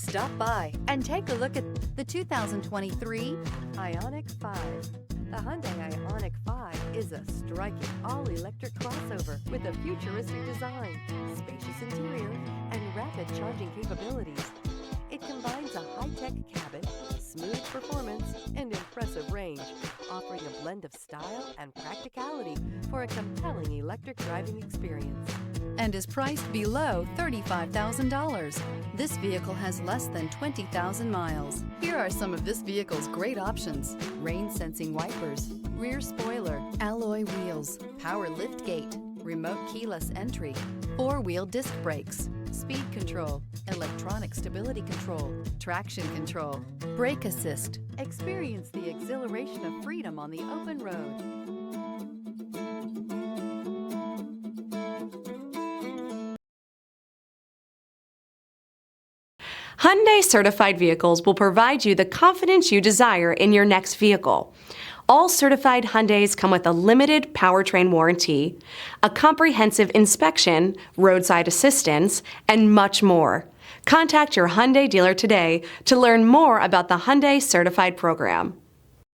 Stop by and take a look at the 2023 IONIQ 5. The Hyundai IONIQ 5 is a striking all-electric crossover with a futuristic design, spacious interior, and rapid charging capabilities. It combines a high-tech cabin, smooth performance, and impressive range, offering a blend of style and practicality for a compelling electric driving experience. And is priced below $35,000. This vehicle has less than 20,000 miles. Here are some of this vehicle's great options: rain-sensing wipers, rear spoiler, alloy wheels, power liftgate, remote keyless entry, four-wheel disc brakes, speed control, electronic stability control, traction control, brake assist. Experience the exhilaration of freedom on the open road. Hyundai certified vehicles will provide you the confidence you desire in your next vehicle. All certified Hyundais come with a limited powertrain warranty, a comprehensive inspection, roadside assistance, and much more. Contact your Hyundai dealer today to learn more about the Hyundai Certified program.